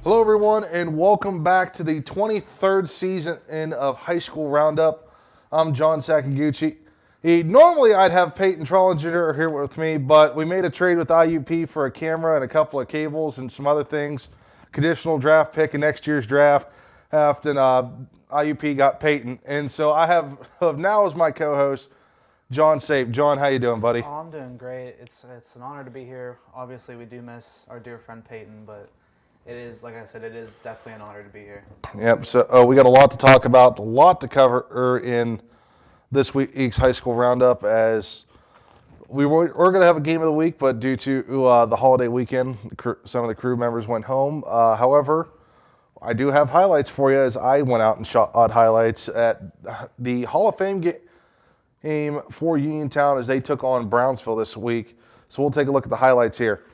Hello, everyone, and welcome back to the 23rd season of High School Roundup. I'm John Sakaguchi. Normally, I'd have Peyton Trollinger here with me, but we made a trade with IUP for a camera and a couple of cables and some other things. Conditional draft pick in next year's draft. And IUP got Peyton. And so I have now as my co-host, John Sape. John, how you doing, buddy? Oh, I'm doing great. It's an honor to be here. Obviously, we do miss our dear friend Peyton, but it is, like I said, it is definitely an honor to be here. Yep, so we got a lot to talk about, a lot to cover in this week's High School Roundup, as we were going to have a game of the week, but due to the holiday weekend, some of the crew members went home. However, I do have highlights for you, as I went out and shot odd highlights at the Hall of Fame game for Uniontown as they took on Brownsville this week. So we'll take a look at the highlights here.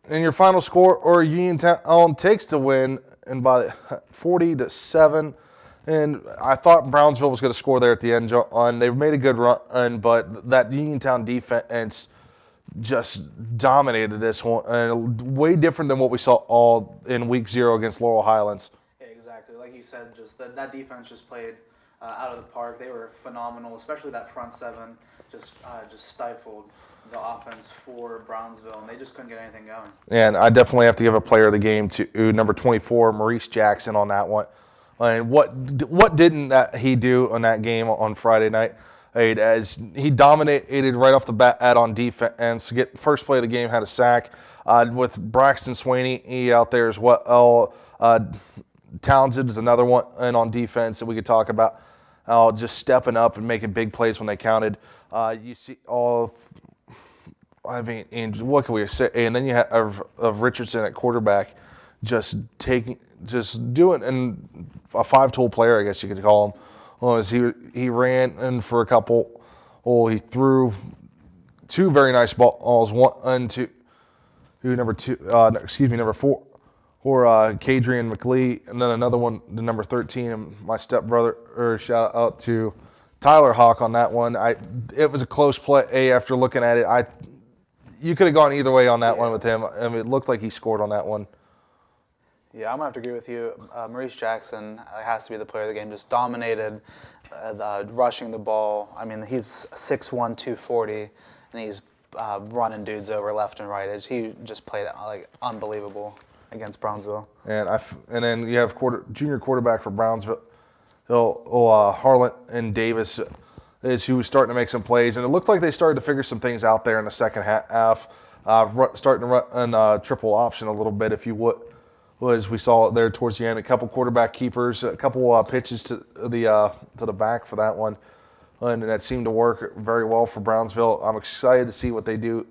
And your final score, or Uniontown takes the win, and by 40-7. And I thought Brownsville was going to score there at the end. They made a good run, but that Uniontown defense just dominated this one, and way different than what we saw all in Week 0 against Laurel Highlands. Yeah, exactly. Like you said, just that defense just played out of the park. They were phenomenal, especially that front seven. Just stifled the offense for Brownsville, and they just couldn't get anything going. And I definitely have to give a player of the game to number 24, Maurice Jackson, on that one. And what didn't he do on that game on Friday night? As he dominated right off the bat on defense. Get first play of the game, had a sack with Braxton Swaney out there as well. Townsend is another one, and on defense that we could talk about. Just stepping up and making big plays when they counted. You see all. And what can we say? And then you have of Richardson at quarterback, just doing, and a five-tool player, I guess you could call him. As he ran in for a couple. He threw two very nice balls. Number 4, or Kadrian McLee, and then another one, the number 13, and my stepbrother. Shout out to Tyler Hawk on that one. It was a close play after looking at it. You could have gone either way on that one with him. I mean, it looked like he scored on that one. Yeah, I'm going to have to agree with you. Maurice Jackson has to be the player of the game. Just dominated rushing the ball. I mean, he's 6'1", 240, and he's running dudes over left and right. He just played like unbelievable against Brownsville. And then you have junior quarterback for Brownsville, Harlan and Davis, who was starting to make some plays. And it looked like they started to figure some things out there in the second half, starting to run triple option a little bit, if you would. As we saw it there towards the end, a couple quarterback keepers, a couple pitches to the back for that one, and that seemed to work very well for Brownsville. I'm excited to see what they do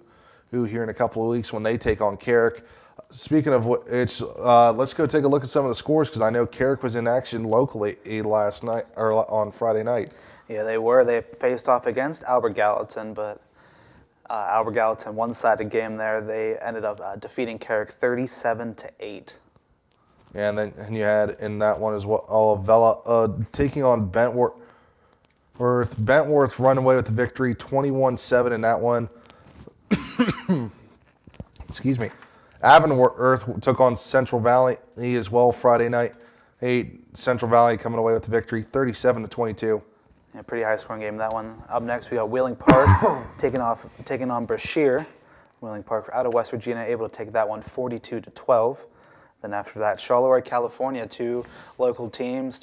here in a couple of weeks when they take on Carrick. Speaking of which, let's go take a look at some of the scores, because I know Carrick was in action locally last night, or on Friday night. Yeah, they were. They faced off against Albert Gallatin, but Albert Gallatin one-sided game there. They ended up defeating Carrick 37-8. And then you had in that one as well, Vella taking on Bentworth. Bentworth run away with the victory, 21-7 in that one. Excuse me. Avonworth took on Central Valley as well Friday night. Central Valley coming away with the victory, 37-22. Yeah, pretty high-scoring game, that one. Up next, we got Wheeling Park taking on Brashear. Wheeling Park out of West Virginia, able to take that one 42-12. Then after that, Charleroi, California, two teams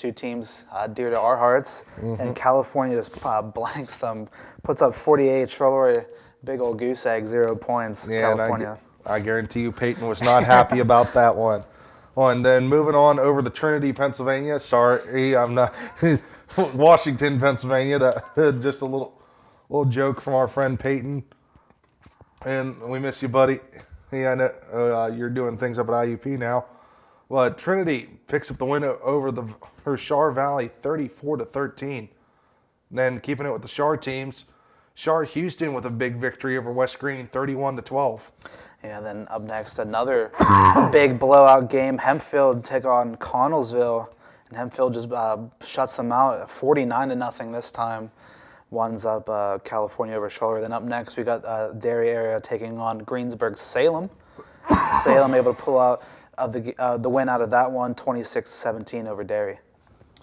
dear to our hearts. Mm-hmm. And California just blanks them, puts up 48. Charleroi, big old goose egg, 0 points. Yeah, California. I guarantee you Peyton was not happy about that one. And then moving on over to Trinity, Pennsylvania. Sorry, I'm not. Washington, Pennsylvania. That just a little joke from our friend Peyton. And we miss you, buddy. Yeah, I know you're doing things up at IUP now. But Trinity picks up the win over her Char Valley, 34-13. Then keeping it with the Char teams, Char Houston with a big victory over West Green, 31-12. Yeah, then up next, another big blowout game. Hempfield take on Connellsville, and Hempfield just shuts them out, 49-0 this time. One's up California over Charleroi. Then up next, we got Derry area taking on Greensburg Salem. Salem able to pull out the win out of that one, 26-17 over Derry.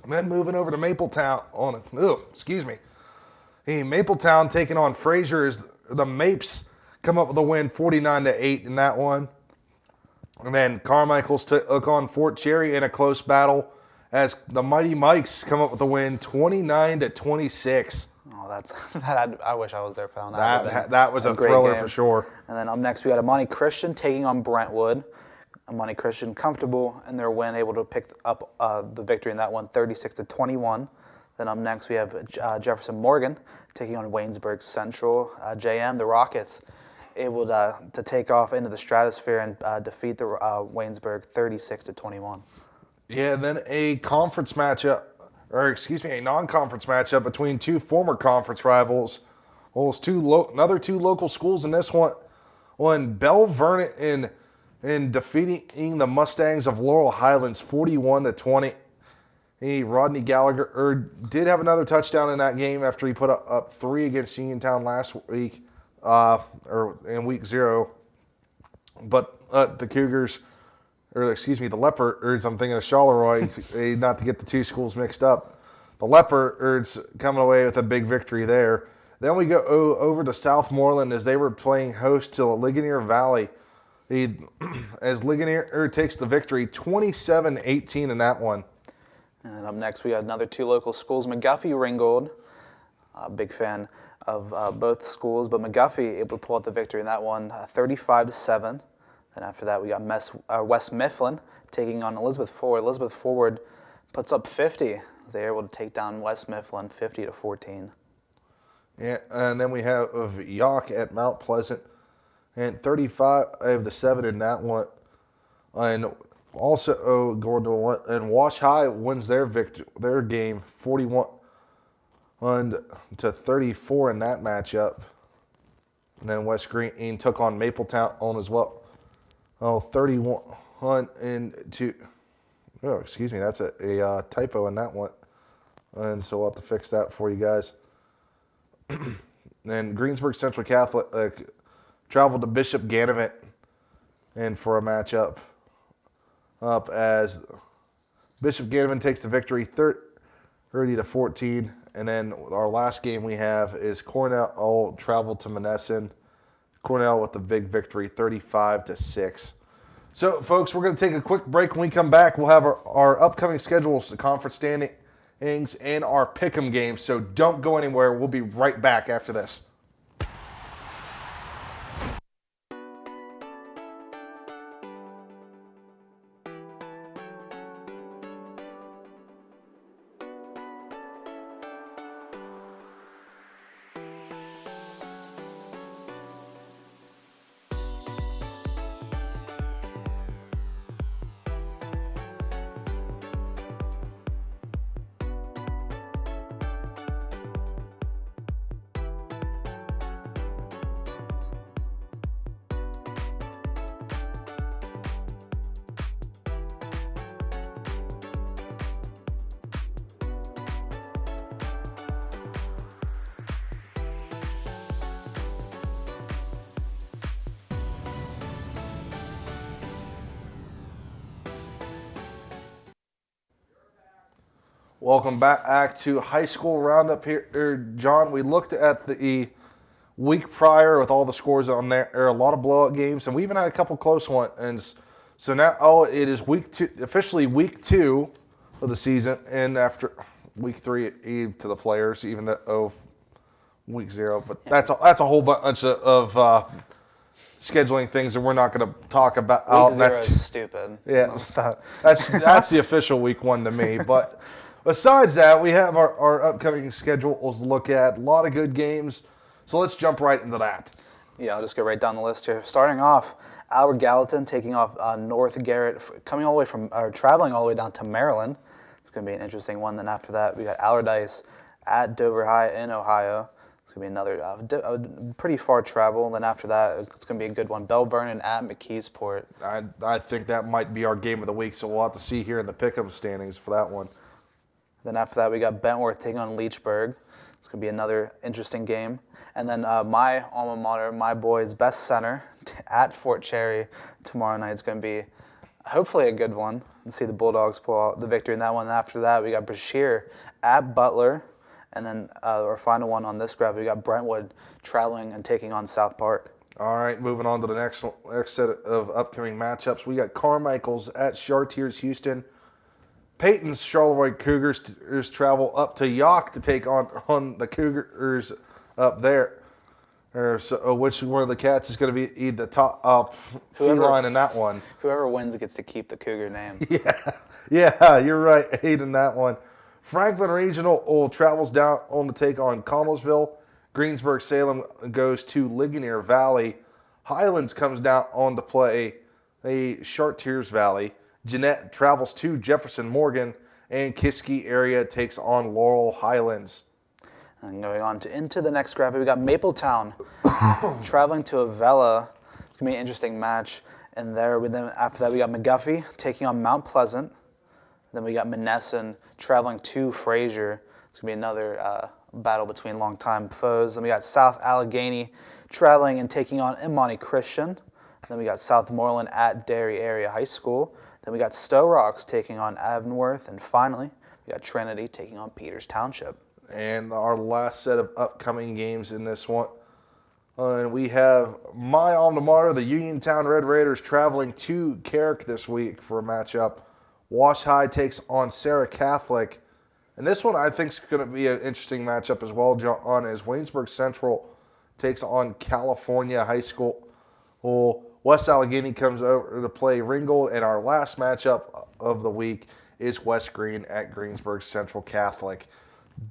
And then moving over to Mapletown Mapletown taking on Fraser as the Mapes come up with a win, 49-8 in that one. And then Carmichael's took on Fort Cherry in a close battle as the Mighty Mikes come up with a win, 29-26. Oh, I wish I was there for that. That was a thriller for sure. And then up next, we got Amani Christian taking on Brentwood. Amani Christian comfortable in their win, able to pick up the victory in that one, 36-21. Then up next, we have Jefferson Morgan taking on Waynesburg Central. JM, the Rockets, able to take off into the stratosphere and defeat the Waynesburg 36-21. Yeah, then a non-conference matchup between two former conference rivals. Well, it's another two local schools in this one. Bell Vernon and in defeating the Mustangs of Laurel Highlands 41-20. Rodney Gallagher did have another touchdown in that game after he put up 3 against Uniontown last week, or in week 0. But the Cougars, the Leopards, I'm thinking of Charleroi, not to get the two schools mixed up. The Leopards coming away with a big victory there. Then we go over to Southmoreland as they were playing host to Ligonier Valley. As Ligonier takes the victory 27-18 in that one. And then up next, we got another 2 local schools, McGuffey-Ringgold. Big fan of both schools, but McGuffey able to pull out the victory in that one, 35-7. Then after that, we got West Mifflin taking on Elizabeth Forward. Elizabeth Forward puts up 50. They're able to take down West Mifflin 50-14. Yeah, and then we have York at Mount Pleasant, and 35-7 in that one. And also going to one, and Wash High wins their game 41-34 in that matchup. And then West Green took on Mapletown on as well. 31-2. Oh, excuse me, that's a typo in that one. And so we'll have to fix that for you guys. And Greensburg Central Catholic traveled to Bishop Ganavant and for a matchup up as Bishop Ganavant takes the victory 30-14. And then our last game we have is Cornell traveled to Monessen. Cornell with the big victory 35-6. So, folks, we're going to take a quick break. When we come back, we'll have our upcoming schedules, the conference standings, and our pick'em games. So don't go anywhere. We'll be right back after this. Welcome back to High School Roundup here, John. We looked at the week prior with all the scores on there. There are a lot of blowout games, and we even had a couple close ones. So now it is week 2, officially week 2 of the season, and after week 3 to the players, even though week 0. But that's a whole bunch of scheduling things that we're not going to talk about. Week 0 is stupid. Yeah, that's the official week 1 to me, but. Besides that, we have our upcoming schedules to look at. A lot of good games. So let's jump right into that. Yeah, I'll just go right down the list here. Starting off, Albert Gallatin taking off North Garrett, traveling all the way down to Maryland. It's going to be an interesting one. Then after that, we got Allardyce at Dover High in Ohio. It's going to be another pretty far travel. And then after that, it's going to be a good one. Bell Vernon at McKeesport. I think that might be our game of the week, so we'll have to see here in the pick'em standings for that one. Then after that, we got Bentworth taking on Leechburg. It's going to be another interesting game. And then my alma mater, my boys' best center at Fort Cherry tomorrow night is going to be hopefully a good one. And see the Bulldogs pull out the victory in that one. And after that, we got Brashear at Butler. And then our final one on this graph, we got Brentwood traveling and taking on South Park. All right, moving on to the next set of upcoming matchups. We got Carmichael's at Chartiers Houston. Peyton's Charleroi Cougars travel up to York to take on the Cougars up there. So, which one of the Cats is going to be the top feline in that one? Whoever wins gets to keep the Cougar name. Yeah, you're right, 8 in that one. Franklin Regional travels down on to take on Connellsville. Greensburg-Salem goes to Ligonier Valley. Highlands comes down on to play a Chartiers Valley. Jeanette travels to Jefferson Morgan, and Kiski area takes on Laurel Highlands. And going on into the next graphic, we got Mapletown traveling to Avella. It's going to be an interesting match. And then after that we got McGuffey taking on Mount Pleasant. Then we got Monessen traveling to Fraser. It's going to be another battle between longtime foes. Then we got South Allegheny traveling and taking on Imani Christian. Then we got Southmoreland at Derry Area High School. Then we got Stowe Rocks taking on Avonworth. And finally, we got Trinity taking on Peters Township. And our last set of upcoming games in this one. And we have my alma mater, the Uniontown Red Raiders, traveling to Carrick this week for a matchup. Wash High takes on Sarah Catholic. And this one I think is going to be an interesting matchup as well, John, as Waynesburg Central takes on California High School. Well, West Allegheny comes over to play Ringgold, and our last matchup of the week is West Green at Greensburg Central Catholic.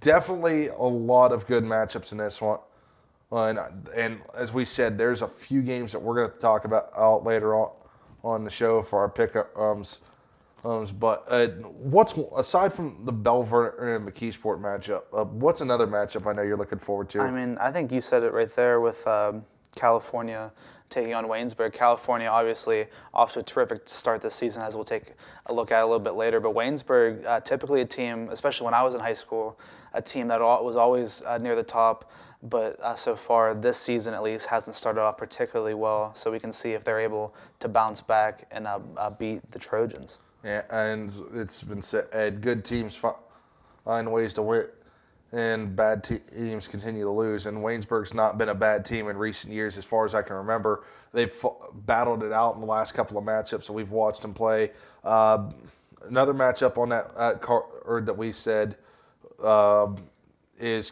Definitely a lot of good matchups in this one. And as we said, there's a few games that we're going to talk about out later on the show for our pick-ups. But what's aside from the Belver and McKeesport matchup, what's another matchup I know you're looking forward to? I mean, I think you said it right there with California taking on Waynesburg. California obviously off to a terrific start this season, as we'll take a look at a little bit later. But Waynesburg, typically a team, especially when I was in high school, a team that was always near the top. But so far this season, at least, hasn't started off particularly well. So we can see if they're able to bounce back and beat the Trojans. Yeah, and it's been said, good teams find ways to win, and bad teams continue to lose. And Waynesburg's not been a bad team in recent years, as far as I can remember. They've battled it out in the last couple of matchups that we've watched them play. Another matchup on that we said is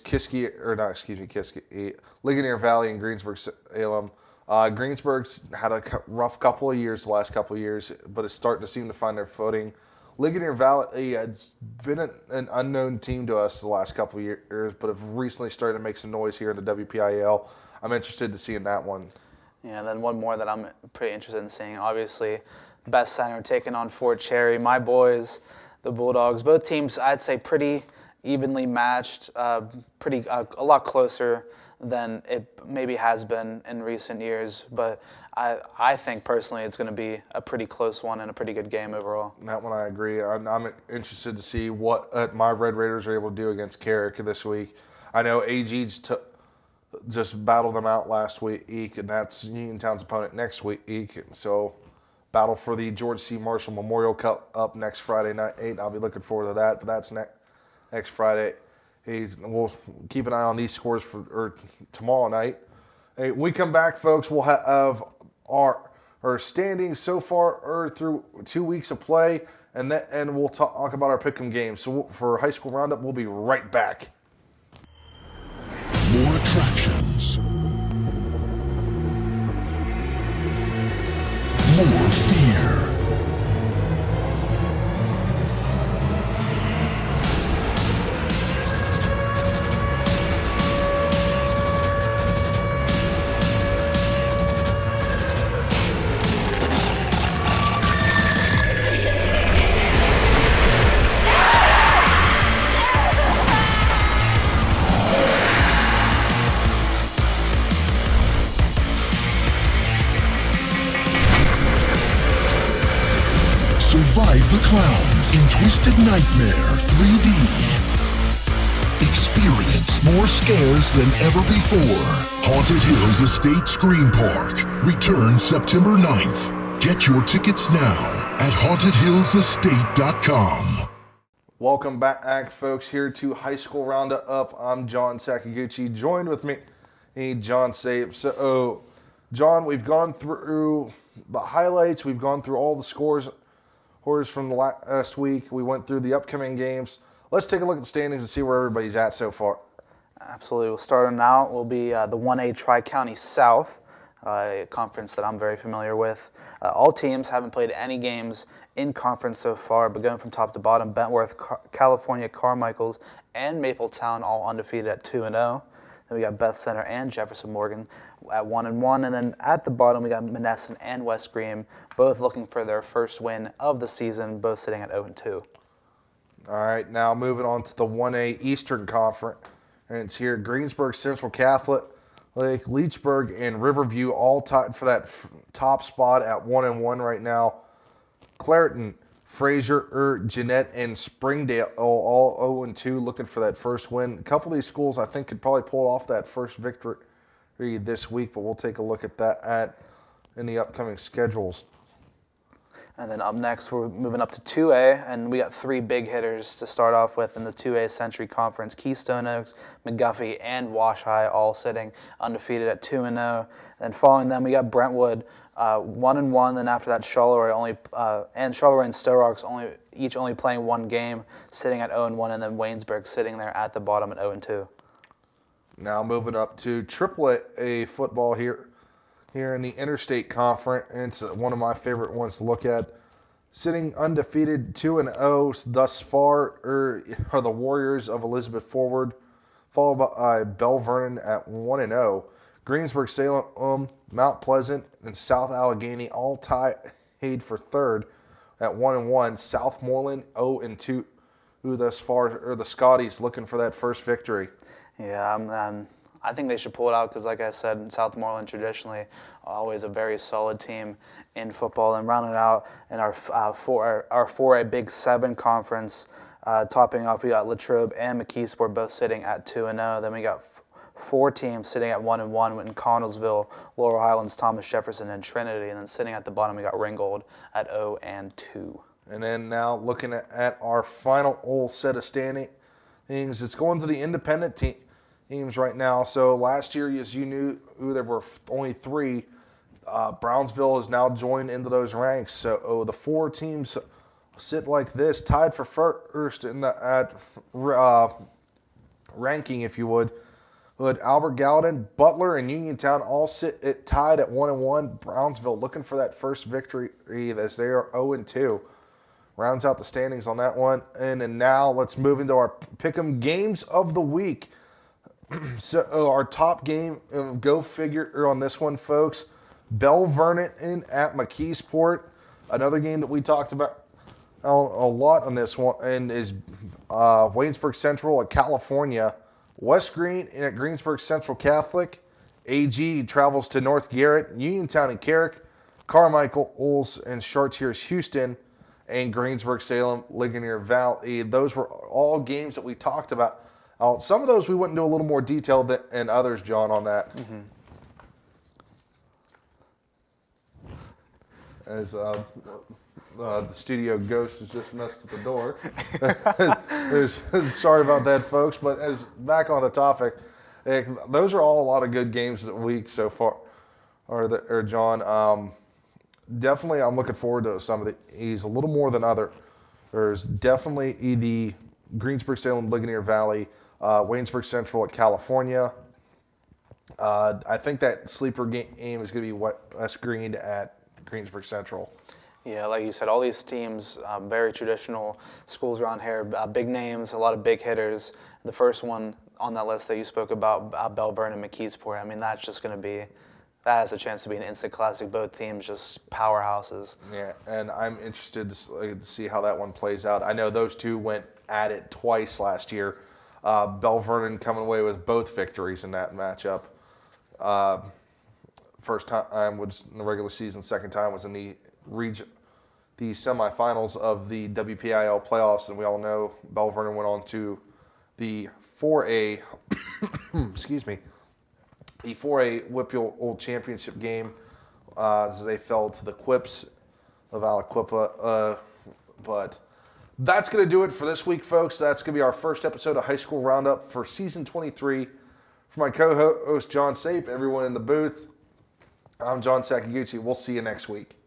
Ligonier Valley and Greensburg Salem. Greensburg's had a rough couple of years, the last couple of years, but it's starting to seem to find their footing. Ligonier Valley has been an unknown team to us the last couple of years, but have recently started to make some noise here in the WPIL. I'm interested to see in that one. Yeah, and then one more that I'm pretty interested in seeing. Obviously, Best Center taking on Fort Cherry. My boys, the Bulldogs, both teams I'd say pretty evenly matched, a lot closer than it maybe has been in recent years. But I think personally it's going to be a pretty close one and a pretty good game overall. That one I agree. I'm interested to see what my Red Raiders are able to do against Carrick this week. I know AG's just battled them out last week, and that's Uniontown's opponent next week. So battle for the George C. Marshall Memorial Cup up next Friday night. I'll be looking forward to that. But that's next Friday. We'll keep an eye on these scores for tomorrow night. Hey, when we come back, folks, we'll have our standings so far through 2 weeks of play, and we'll talk about our pick'em games. So for High School Roundup, we'll be right back. More attractions. More fear. Survive the clowns in Twisted Nightmare 3D. Experience more scares than ever before. Haunted Hills Estate Scream Park returns September 9th. Get your tickets now at hauntedhillsestate.com. Welcome back, folks, here to High School Roundup. I'm John Sakaguchi, joined with me, John Sape. So, John, we've gone through the highlights. We've gone through all the scores from the last week. We went through the upcoming games. Let's take a look at the standings and see where everybody's at so far. Absolutely. We'll start out. Will be the 1A Tri-County South, a conference that I'm very familiar with. All teams haven't played any games in conference so far, but going from top to bottom, Bentworth, California, Carmichaels, and Mapletown all undefeated at 2-0. Then we got Beth Center and Jefferson Morgan at 1-1, and then at the bottom we got Monessen and West Green, both looking for their first win of the season, both sitting at 0-2. All right, now moving on to the 1A Eastern Conference, and it's here Greensburg Central Catholic Lake, Leechburg, and Riverview all tied for that top spot at 1-1 right now. Clareton, Fraser, Jeanette, and Springdale all 0-2, looking for that first win. A couple of these schools I think could probably pull off that first victory this week, but we'll take a look at that in the upcoming schedules. And then up next, we're moving up to 2A, and we got 3 big hitters to start off with in the 2A Century Conference. Keystone Oaks, McGuffey, and Wash High all sitting undefeated at 2-0. And following them, we got Brentwood 1-1. Then after that, Charleroi and Stowe Rocks each only playing 1 game, sitting at 0-1, and then Waynesburg sitting there at the bottom at 0-2. Now moving up to AAA football here in the Interstate Conference. It's one of my favorite ones to look at. Sitting undefeated 2-0 thus far are the Warriors of Elizabeth Forward, followed by Bell Vernon at 1-0. Greensburg, Salem, Mount Pleasant, and South Allegheny all tied for third at 1-1. Southmoreland 0-2 thus far are the Scotties looking for that first victory. Yeah, I think they should pull it out because, like I said, Southmoreland traditionally always a very solid team in football. And rounding out in our 4A Big 7 conference, topping off, we got Latrobe and McKeesport both sitting at 2-0. Then we got 4 teams sitting at 1-1 in Connellsville, Laurel Highlands, Thomas Jefferson, and Trinity. And then sitting at the bottom, we got Ringgold at 0-2. And then now looking at our final old set of standings, it's going to the independent teams right now. So last year, as you knew, there were only 3. Brownsville has now joined into those ranks. So the 4 teams sit like this, tied for first in the ranking, if you would. Albert Gallatin, Butler, and Uniontown all sit tied at 1-1. Brownsville looking for that first victory as they are 0-2. Rounds out the standings on that one. And now let's move into our Pick'em Games of the Week. So our top game, go figure on this one, folks. Bell Vernon at McKeesport. Another game that we talked about a lot on this one, and is Waynesburg Central at California. West Green at Greensburg Central Catholic. AG travels to North Garrett, Uniontown and Carrick, Carmichael, Olds, and Chartiers Houston, and Greensburg Salem, Ligonier Valley. Those were all games that we talked about. Some of those we went into a little more detail than others, John, on that. Mm-hmm. As the studio ghost has just messed with the door. Sorry about that, folks. But as back on the topic, those are all a lot of good games of the week so far. Or John, definitely I'm looking forward to some of these a little more than others. There's definitely the Greensburg Salem Ligonier Valley, Waynesburg Central at California. I think that sleeper game is going to be West Green at Greensburg Central. Yeah, like you said, all these teams, very traditional schools around here, big names, a lot of big hitters. The first one on that list that you spoke about, Bell Vernon and McKeesport, I mean, that's just going to be, that has a chance to be an instant classic. Both teams just powerhouses. Yeah, and I'm interested to see how that one plays out. I know those two went at it twice last year. Bell Vernon coming away with both victories in that matchup. First time was in the regular season, second time was in the semifinals of the WPIL playoffs, and we all know Bell Vernon went on to the 4A, excuse me, the 4A Whipple Championship game. So they fell to the Quips of Aliquippa. But that's going to do it for this week, folks. That's going to be our first episode of High School Roundup for Season 23. For my co-host, John Sape, everyone in the booth, I'm John Sakaguchi. We'll see you next week.